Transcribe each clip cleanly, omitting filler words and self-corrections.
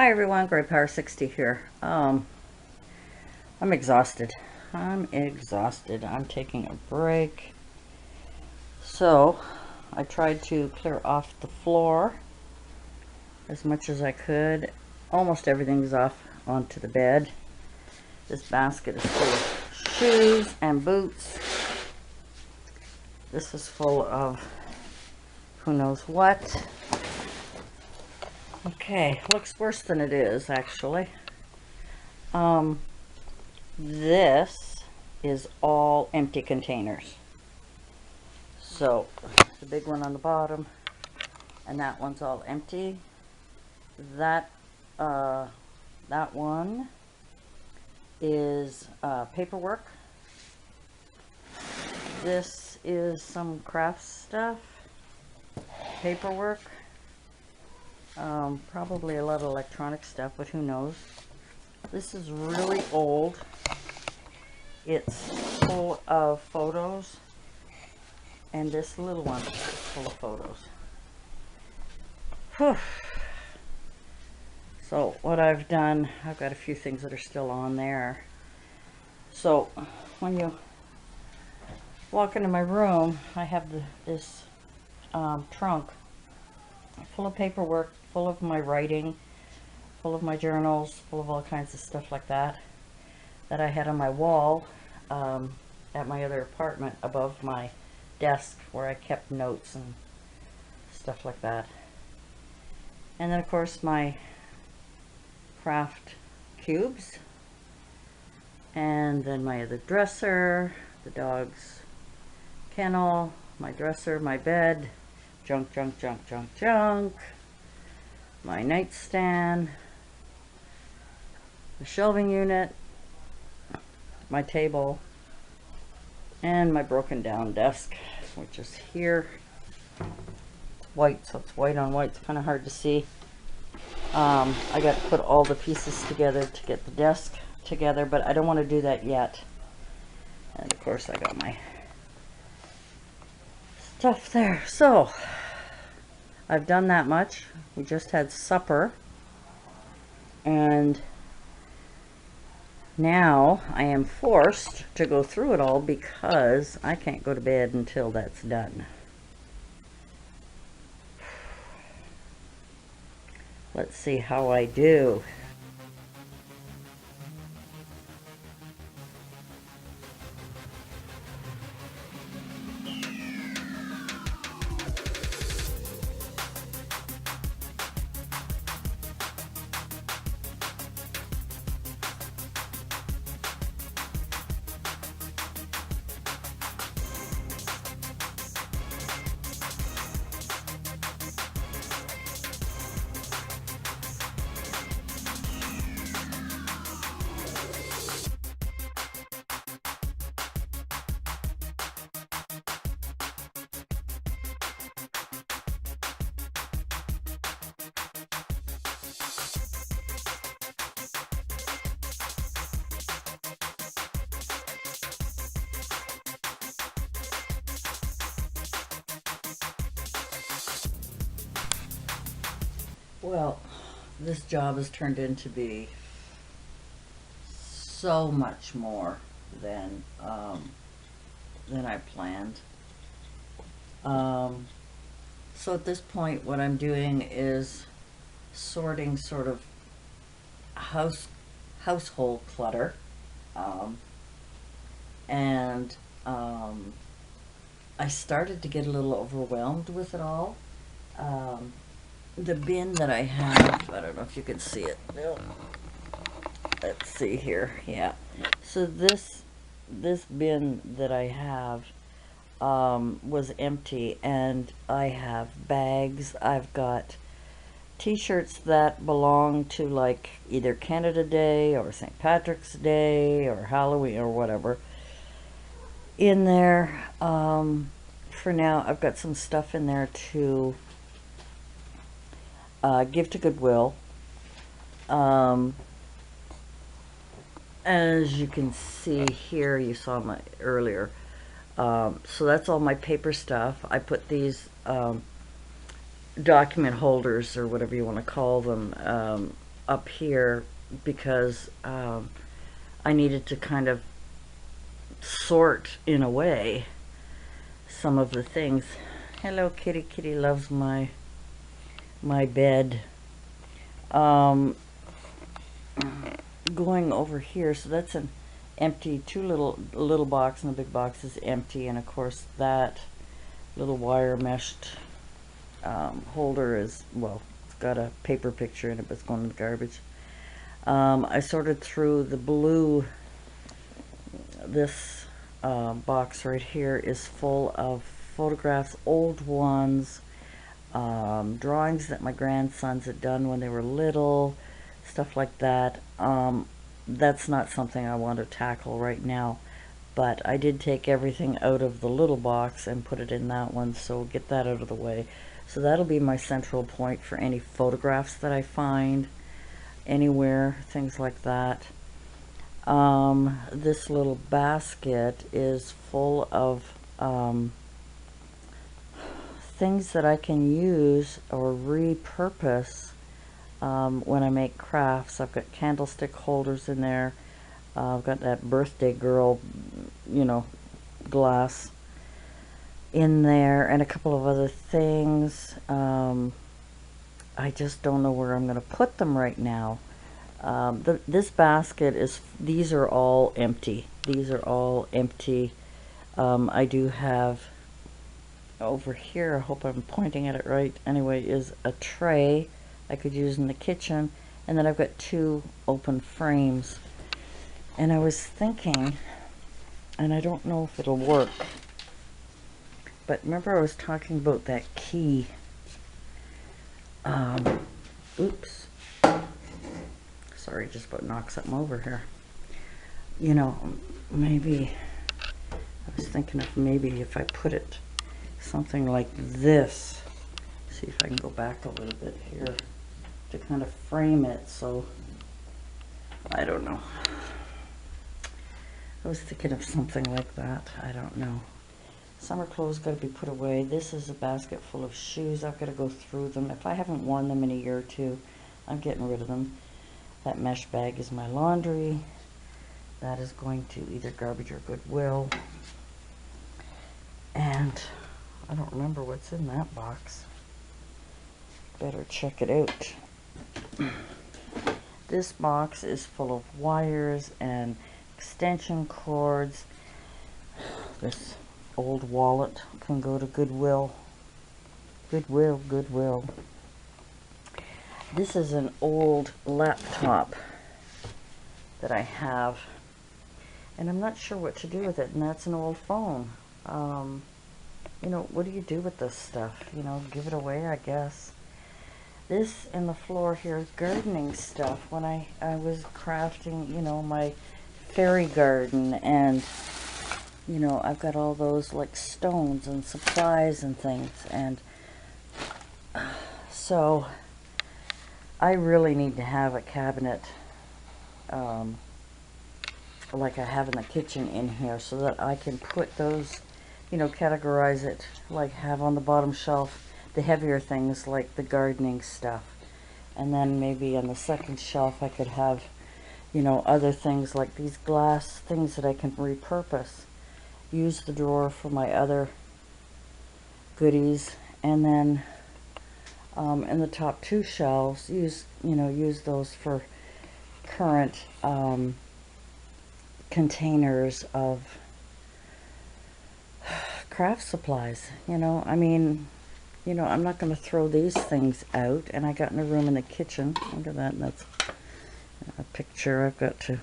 Hi everyone, Great Power 60 here. I'm exhausted. I'm exhausted. I'm taking a break. So, I tried to clear off the floor as much as I could. Almost everything's off onto the bed. This basket is full of shoes and boots. This is full of who knows what. Okay, looks worse than it is actually. This is all empty containers. So the big one on the bottom, and that one's all empty. That one is paperwork. This is some craft stuff, paperwork, probably a lot of electronic stuff, but who knows. This is really old. It's full of photos, and this little one is full of photos. Whew. So what I've done, I've got a few things that are still on there. So when you walk into my room, I have this trunk full of paperwork, full of my writing, full of my journals, full of all kinds of stuff like that I had on my wall at my other apartment above my desk where I kept notes and stuff like that. And then of course my craft cubes, and then my other dresser, the dog's kennel, my dresser, my bed, junk, my nightstand, the shelving unit, my table, and my broken down desk, which is here. It's white, so it's white on white. It's kind of hard to see. I got to put all the pieces together to get the desk together, but I don't want to do that yet. And of course I got my stuff there. So I've done that much. We just had supper, and now I am forced to go through it all because I can't go to bed until that's done. Let's see how I do. Well, this job has turned into be so much more than I planned. So at this point, what I'm doing is sorting sort of household clutter, um, and I started to get a little overwhelmed with it all. Um, the bin that I have, I don't know if you can see it. Let's see here. Yeah. So this bin that I have was empty, and I have bags. I've got t-shirts that belong to like either Canada Day or St. Patrick's Day or Halloween or whatever in there. For now, I've got some stuff in there to give to Goodwill. As you can see here, you saw my earlier. So that's all my paper stuff. I put these document holders, or whatever you want to call them, up here because I needed to kind of sort, in a way, some of the things. Hello, kitty. Kitty loves my bed. Going over here, so that's an empty, little box, and the big box is empty, and of course that little wire meshed holder is, well, it's got a paper picture in it, but it's going in the garbage. I sorted through the blue. This box right here is full of photographs, old ones, drawings that my grandsons had done when they were little, stuff like that. That's not something I want to tackle right now, but I did take everything out of the little box and put it in that one, so get that out of the way. So that'll be my central point for any photographs that I find anywhere, things like that. This little basket is full of things that I can use or repurpose when I make crafts. I've got candlestick holders in there. I've got that birthday girl, you know, glass in there, and a couple of other things. I just don't know where I'm going to put them right now. This basket is, these are all empty. These are all empty. I do have over here, I hope I'm pointing at it right, anyway, is a tray I could use in the kitchen, and then I've got 2 open frames. And I was thinking, and I don't know if it'll work, but remember I was talking about that key. Oops. Sorry, just about knocked something over here. You know, maybe, I was thinking of maybe if I put it something like this. See if I can go back a little bit here to kind of frame it, so I don't know. I was thinking of something like that. I don't know. Summer clothes got to be put away. This is a basket full of shoes. I've got to go through them. If I haven't worn them in a year or two, I'm getting rid of them. That mesh bag is my laundry. That is going to either garbage or Goodwill. And I don't remember what's in that box. Better check it out. This box is full of wires and extension cords. This old wallet can go to Goodwill. Goodwill. This is an old laptop that I have, and I'm not sure what to do with it, and that's an old phone. You know, what do you do with this stuff? You know, give it away, I guess. This in the floor here is gardening stuff. When I was crafting, you know, my fairy garden, and you know, I've got all those like stones and supplies and things, and so I really need to have a cabinet like I have in the kitchen in here, so that I can put those, you know, categorize it, like have on the bottom shelf the heavier things like the gardening stuff, and then maybe on the second shelf I could have, you know, other things like these glass things that I can repurpose. Use the drawer for my other goodies, and then in the top 2 shelves, use those for current containers of craft supplies. You know, I mean, you know, I'm not going to throw these things out, and I got in a room in the kitchen. Look at that, and that's a picture I've got to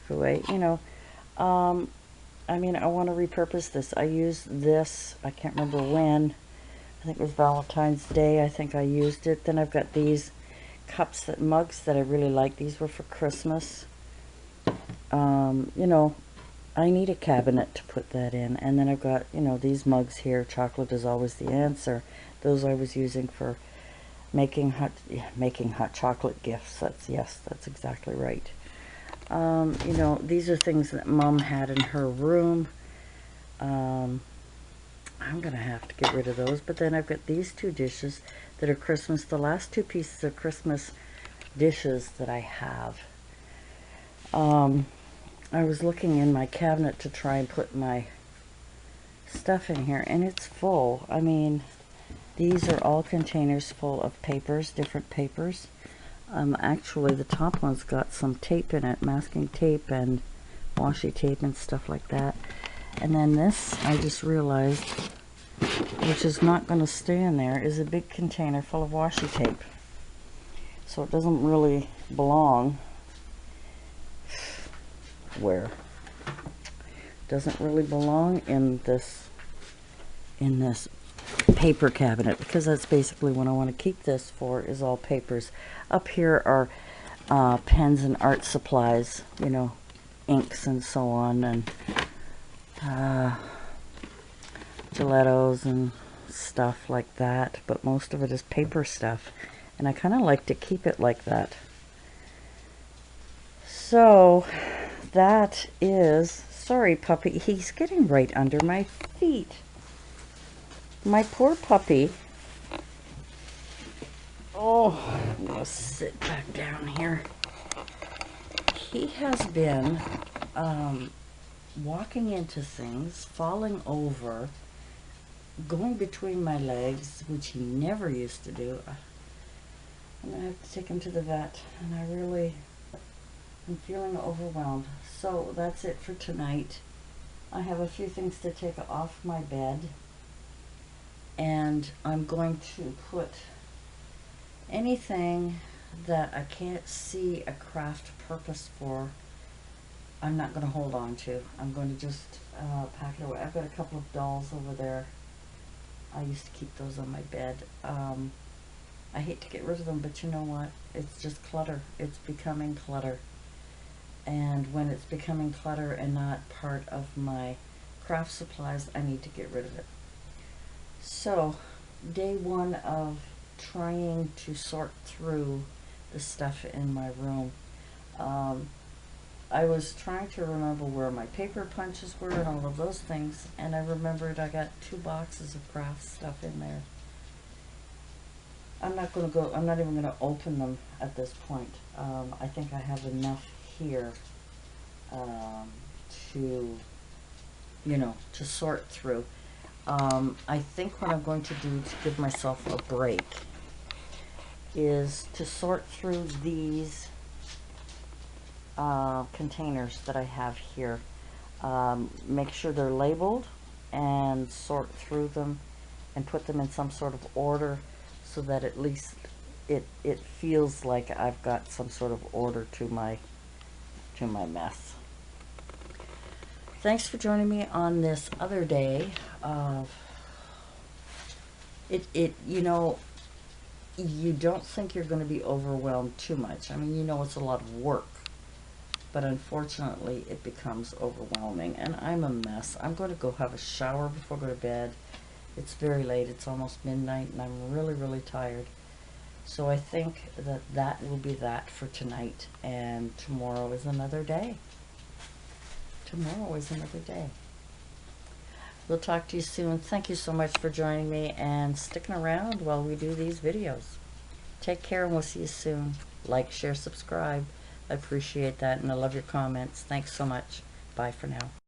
throw away. You know, I mean, I want to repurpose this. I used this, I can't remember when, I think it was Valentine's Day, I think I used it. Then I've got these mugs that I really like. These were for Christmas. You know, I need a cabinet to put that in. And then I've got, you know, these mugs here. Chocolate is always the answer. Those I was using for making hot chocolate gifts. That's exactly right. You know, these are things that Mom had in her room. I'm gonna have to get rid of those. But then I've got these 2 dishes that are Christmas. The last 2 pieces of Christmas dishes that I have. I was looking in my cabinet to try and put my stuff in here, and it's full. I mean, these are all containers full of papers, different papers. Actually, the top one's got some tape in it, masking tape and washi tape and stuff like that. And then this, I just realized, which is not going to stay in there, is a big container full of washi tape. So it doesn't really belong where? Doesn't really belong in this paper cabinet, because that's basically what I want to keep this for, is all papers. Up here are pens and art supplies, you know, inks and so on, and Gelatos and stuff like that, but most of it is paper stuff, and I kind of like to keep it like that. So that is, sorry puppy, he's getting right under my feet. My poor puppy. Oh, I'm gonna sit back down here. He has been walking into things, falling over, going between my legs, which he never used to do. I'm gonna have to take him to the vet, and I'm feeling overwhelmed. So that's it for tonight. I have a few things to take off my bed, and I'm going to put anything that I can't see a craft purpose for, I'm not going to hold on to. I'm going to just pack it away. I've got a couple of dolls over there. I used to keep those on my bed. I hate to get rid of them, but you know what? It's just clutter. It's becoming clutter. And when it's becoming clutter and not part of my craft supplies, I need to get rid of it. So, day one of trying to sort through the stuff in my room. I was trying to remember where my paper punches were and all of those things, and I remembered I got 2 boxes of craft stuff in there. I'm not even going to open them at this point. I think I have enough here to, to sort through. I think what I'm going to do to give myself a break is to sort through these containers that I have here. Make sure they're labeled and sort through them and put them in some sort of order, so that at least it feels like I've got some sort of order to my mess. Thanks for joining me on this other day of you don't think you're going to be overwhelmed too much. I mean, it's a lot of work, but unfortunately it becomes overwhelming, and I'm a mess. I'm going to go have a shower before I go to bed. It's very late. It's almost midnight, and I'm really, really tired. So I think that will be that for tonight, and tomorrow is another day. Tomorrow is another day. We'll talk to you soon. Thank you so much for joining me and sticking around while we do these videos. Take care, and we'll see you soon. Like, share, subscribe. I appreciate that, and I love your comments. Thanks so much. Bye for now.